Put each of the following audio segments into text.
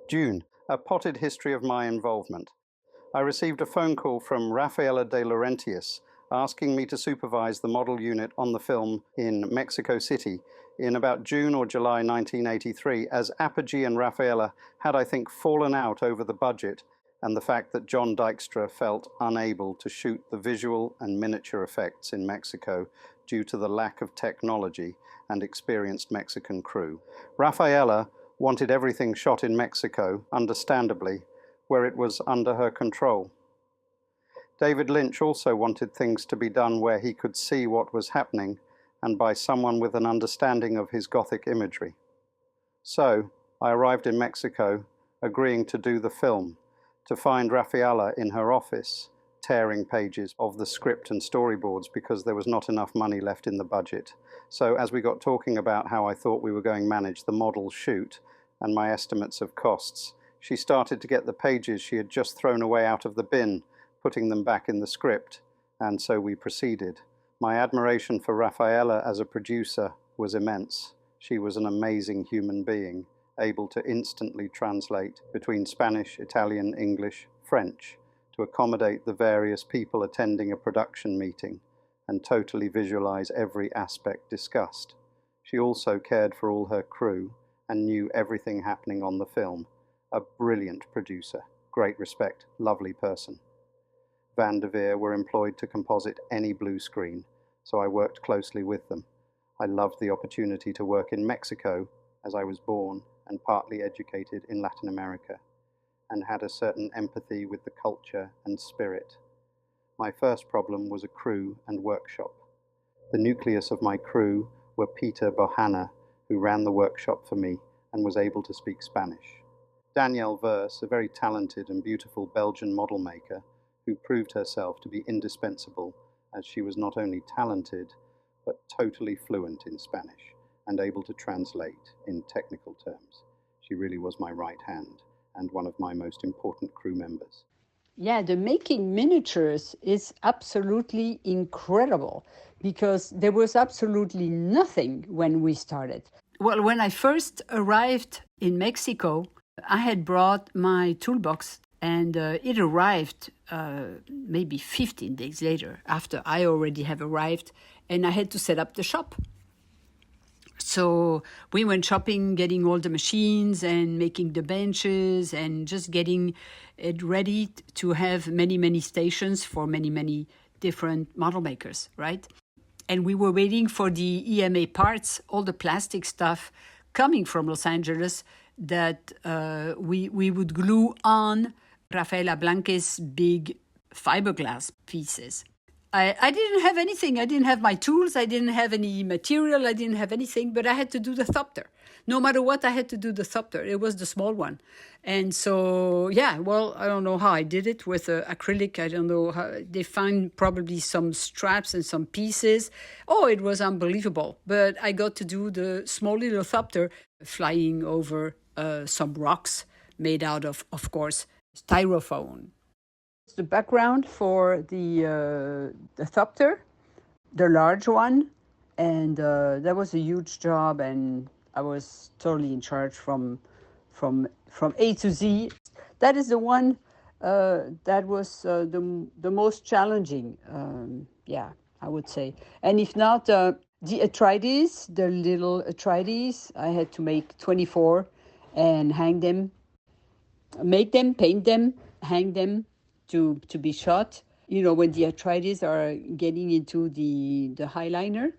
DUNE, a potted history of my involvement. I received a phone call from Danielle De Laurentiis asking me to supervise the model unit on the film in Mexico City in about June or July 1983, as Apogee and Raffaella had, I think, fallen out over the budget and the fact that John Dykstra felt unable to shoot the visual and miniature effects in Mexico due to the lack of technology and experienced Mexican crew. Raffaella wanted everything shot in Mexico, understandably, where it was under her control. David Lynch also wanted things to be done where he could see what was happening and by someone with an understanding of his Gothic imagery. So I arrived in Mexico, agreeing to do the film, to find Raffaella in her office, tearing pages of the script and storyboards because there was not enough money left in the budget. So as we got talking about how I thought we were going to manage the model shoot and my estimates of costs, she started to get the pages she had just thrown away out of the bin, putting them back in the script, and so we proceeded. My admiration for Raffaella as a producer was immense. She was an amazing human being, able to instantly translate between Spanish, Italian, English, French, to accommodate the various people attending a production meeting and totally visualize every aspect discussed. She also cared for all her crew and knew everything happening on the film. A brilliant producer, great respect, lovely person. Van der Veer were employed to composite any blue screen, so I worked closely with them. I loved the opportunity to work in Mexico, as I was born and partly educated in Latin America, and had a certain empathy with the culture and spirit. My first problem was a crew and workshop. The nucleus of my crew were Peter Bohanna, who ran the workshop for me and was able to speak Spanish. Danielle Verse, a very talented and beautiful Belgian model maker, who proved herself to be indispensable as she was not only talented, but totally fluent in Spanish and able to translate in technical terms. She really was my right hand and one of my most important crew members. Yeah, the making miniatures is absolutely incredible because there was absolutely nothing when we started. Well, when I first arrived in Mexico, I had brought my toolbox and it arrived maybe 15 days later after I already have arrived, and I had to set up the shop. So we went shopping, getting all the machines and making the benches and just getting it ready to have many, many stations for many, many different model makers, right? And we were waiting for the EMA parts, all the plastic stuff coming from Los Angeles that we would glue on Raffaella Blanque's big fiberglass pieces. I didn't have anything. I didn't have my tools. I didn't have any material. I didn't have anything, but I had to do the thopter. No matter what, I had to do the thopter. It was the small one. And so, yeah, well, I don't know how I did it with acrylic. I don't know how. They found probably some straps and some pieces. Oh, it was unbelievable. But I got to do the small little thopter flying over some rocks made out of course, styrofoam. The background for the thopter, the large one, and that was a huge job, and I was totally in charge from A to Z. That is the one that was the most challenging, I would say. And if not, the Atreides, the little Atreides, I had to make 24 and hang them, make them, paint them, hang them, to be shot. You know, when the Atreides are getting into the highliner.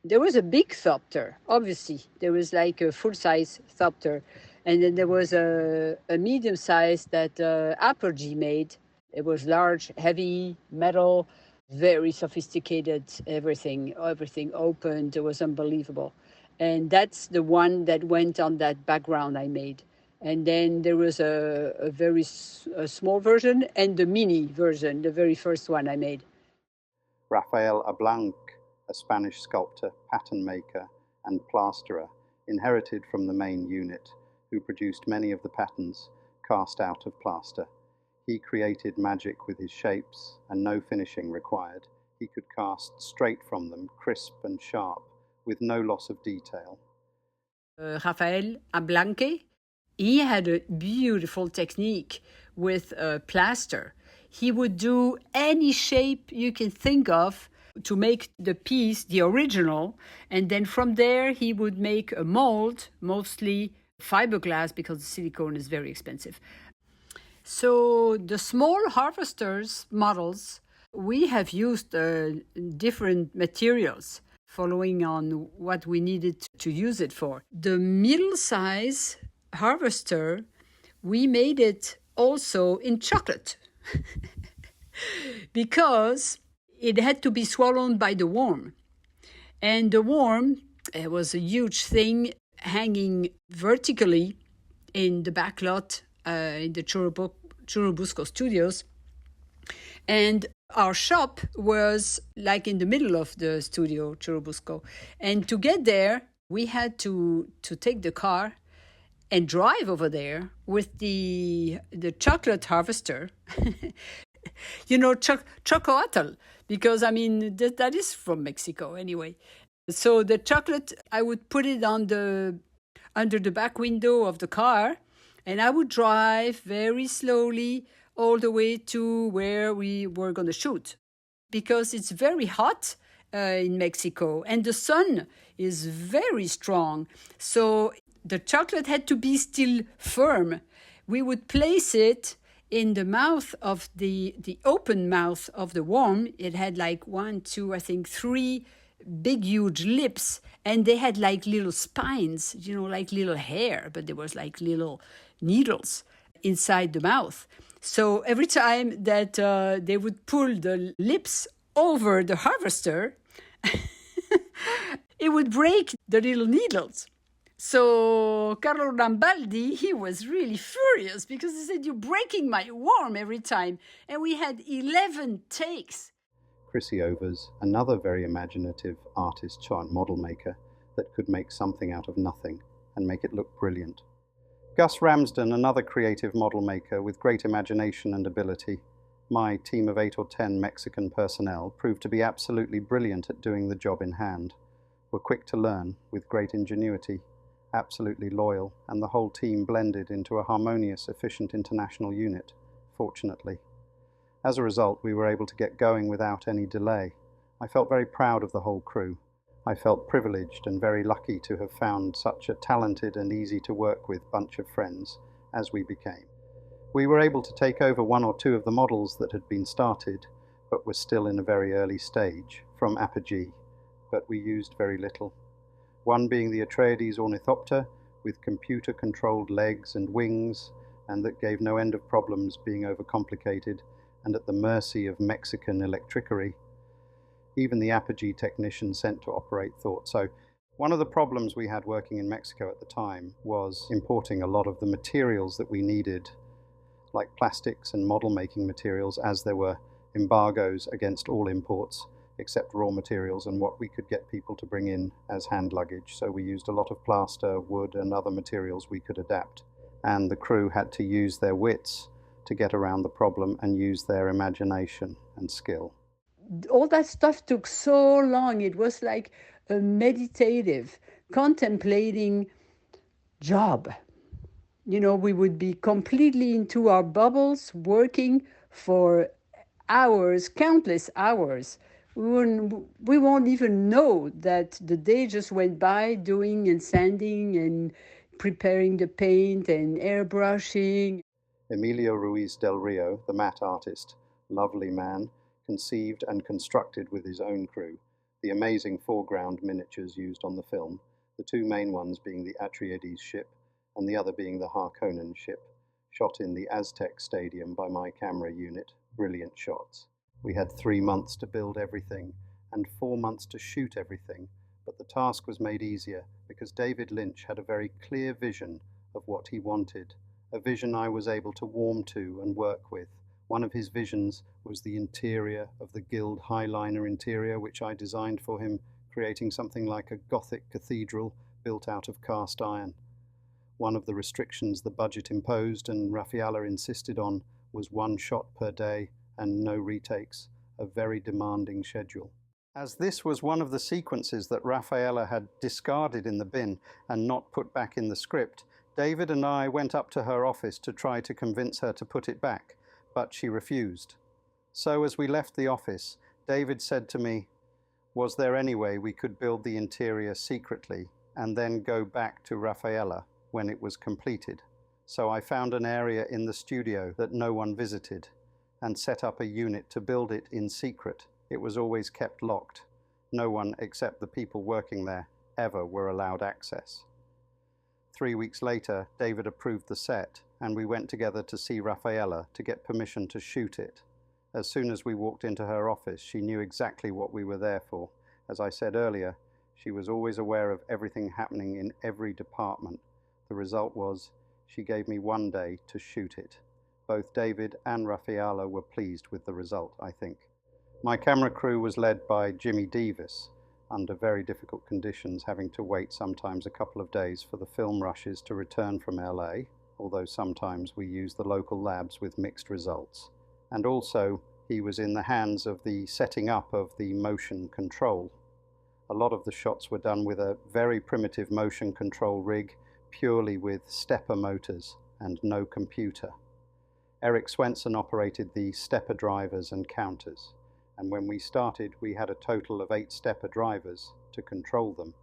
There was a big thopter, obviously. There was like a full-size thopter. And then there was a medium size that Apogee made. It was large, heavy, metal, very sophisticated, everything opened. It was unbelievable. And that's the one that went on that background I made. And then there was a very small version and the mini version, the very first one I made. Rafael Ablanc, a Spanish sculptor, pattern maker, and plasterer, inherited from the main unit, who produced many of the patterns cast out of plaster. He created magic with his shapes, and no finishing required. He could cast straight from them, crisp and sharp, with no loss of detail. Rafael Ablanque He had a beautiful technique with plaster. He would do any shape you can think of to make the piece the original, and then from there he would make a mold, mostly fiberglass because the silicone is very expensive. So the small harvesters models, we have used different materials following on what we needed to use it for. The middle size harvester, we made it also in chocolate because it had to be swallowed by the worm. And the worm, it was a huge thing hanging vertically in the back lot in the Churubusco studios. And our shop was like in the middle of the studio, Churubusco. And to get there, we had to take the car and drive over there with the chocolate harvester. You know, chocoatl, because I mean, that is from Mexico anyway. So the chocolate, I would put it under the back window of the car, and I would drive very slowly all the way to where we were going to shoot. Because it's very hot in Mexico, and the sun is very strong. So the chocolate had to be still firm. We would place it in the mouth of the open mouth of the worm. It had like 1, 2, I think 3 big, huge lips, and they had like little spines, you know, like little hair, but there was like little needles inside the mouth. So every time that they would pull the lips over the harvester, it would break the little needles. So Carlo Rambaldi, he was really furious because he said, "You're breaking my worm every time." And we had 11 takes. Chrissy Overs, another very imaginative artist model maker that could make something out of nothing and make it look brilliant. Gus Ramsden, another creative model maker with great imagination and ability. My team of 8 or 10 Mexican personnel proved to be absolutely brilliant at doing the job in hand, were quick to learn with great ingenuity, absolutely loyal, and the whole team blended into a harmonious, efficient international unit, fortunately. As a result, we were able to get going without any delay. I felt very proud of the whole crew. I felt privileged and very lucky to have found such a talented and easy to work with bunch of friends as we became. We were able to take over 1 or 2 of the models that had been started, but were still in a very early stage, from apogee, but we used very little. One being the Atreides ornithopter, with computer-controlled legs and wings, and that gave no end of problems being overcomplicated and at the mercy of Mexican electricery. Even the apogee technician sent to operate thought. So one of the problems we had working in Mexico at the time was importing a lot of the materials that we needed, like plastics and model making materials, as there were embargoes against all imports except raw materials and what we could get people to bring in as hand luggage. So we used a lot of plaster, wood, and other materials we could adapt. And the crew had to use their wits to get around the problem and use their imagination and skill. All that stuff took so long. It was like a meditative, contemplating job. You know, we would be completely into our bubbles, working for hours, countless hours. We won't even know that the day just went by doing and sanding and preparing the paint and airbrushing. Emilio Ruiz del Rio, the matte artist, lovely man, conceived and constructed with his own crew the amazing foreground miniatures used on the film, the 2 main ones being the Atreides ship and the other being the Harkonnen ship, shot in the Aztec Stadium by my camera unit. Brilliant shots. We had 3 months to build everything and 4 months to shoot everything, but the task was made easier because David Lynch had a very clear vision of what he wanted, a vision I was able to warm to and work with. One of his visions was the interior of the Guild highliner interior, which I designed for him, creating something like a Gothic cathedral built out of cast iron. One of the restrictions the budget imposed and Raffaella insisted on was 1 shot per day and no retakes, a very demanding schedule. As this was one of the sequences that Raffaella had discarded in the bin and not put back in the script, David and I went up to her office to try to convince her to put it back, but she refused. So as we left the office, David said to me, "Was there any way we could build the interior secretly and then go back to Rafaela when it was completed?" So I found an area in the studio that no one visited and set up a unit to build it in secret. It was always kept locked. No one except the people working there ever were allowed access. 3 weeks later, David approved the set, and we went together to see Rafaela to get permission to shoot it. As soon as we walked into her office, she knew exactly what we were there for. As I said earlier, she was always aware of everything happening in every department. The result was, she gave me 1 day to shoot it. Both David and Rafaela were pleased with the result, I think. My camera crew was led by Jimmy Davis, under very difficult conditions, having to wait sometimes a couple of days for the film rushes to return from LA, although sometimes we used the local labs with mixed results. And also, he was in the hands of the setting up of the motion control. A lot of the shots were done with a very primitive motion control rig, purely with stepper motors and no computer. Eric Swenson operated the stepper drivers and counters, and when we started we had a total of 8 stepper drivers to control them,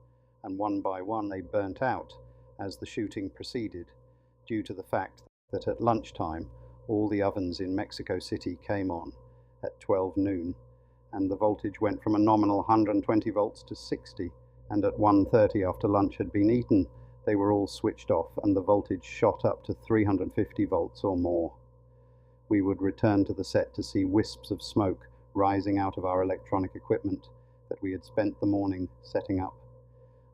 and one by one they burnt out as the shooting proceeded, due to the fact that at lunchtime all the ovens in Mexico City came on at 12 noon, and the voltage went from a nominal 120 volts to 60, and at 1:30 after lunch had been eaten, they were all switched off and the voltage shot up to 350 volts or more. We would return to the set to see wisps of smoke rising out of our electronic equipment that we had spent the morning setting up.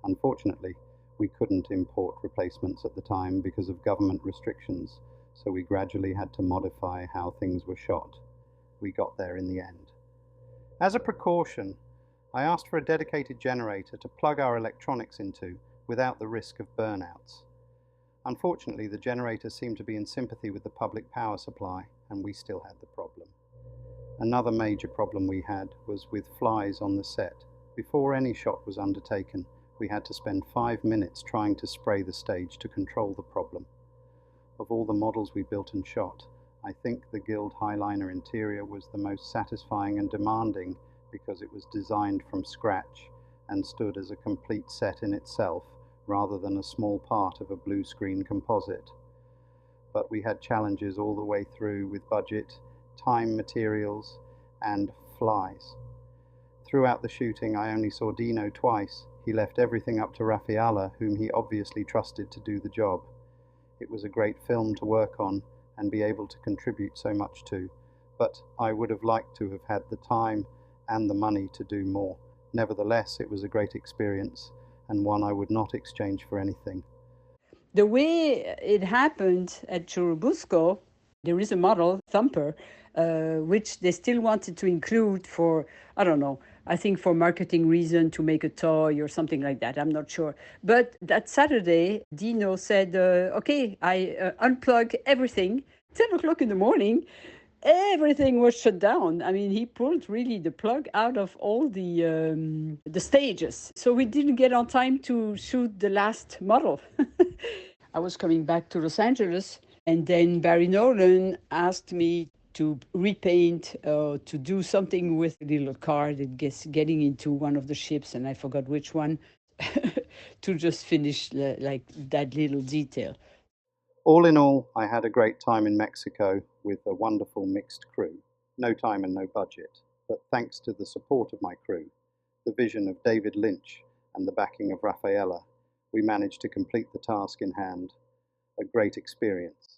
Unfortunately, we couldn't import replacements at the time because of government restrictions, so we gradually had to modify how things were shot. We got there in the end. As a precaution, I asked for a dedicated generator to plug our electronics into without the risk of burnouts. Unfortunately, the generator seemed to be in sympathy with the public power supply, and we still had the problem. Another major problem we had was with flies on the set. Before any shot was undertaken, we had to spend 5 minutes trying to spray the stage to control the problem. Of all the models we built and shot, I think the Guild highliner interior was the most satisfying and demanding because it was designed from scratch and stood as a complete set in itself rather than a small part of a blue screen composite. But we had challenges all the way through with budget, time, materials, and flies. Throughout the shooting, I only saw Dino twice. He left everything up to Rafaela, whom he obviously trusted to do the job. It was a great film to work on and be able to contribute so much to, but I would have liked to have had the time and the money to do more. Nevertheless, it was a great experience and one I would not exchange for anything. The way it happened at Churubusco, there is a model, Thumper, which they still wanted to include for, I don't know, I think for marketing reason, to make a toy or something like that. I'm not sure. But that Saturday, Dino said, okay, I unplug everything. 10 o'clock in the morning, everything was shut down. I mean, he pulled really the plug out of all the stages. So we didn't get on time to shoot the last model. I was coming back to Los Angeles, and then Barry Nolan asked me to repaint, to do something with a little car that gets getting into one of the ships, and I forgot which one, to just finish like that little detail. All in all, I had a great time in Mexico with a wonderful mixed crew. No time and no budget, but thanks to the support of my crew, the vision of David Lynch, and the backing of Rafaela, we managed to complete the task in hand. A great experience.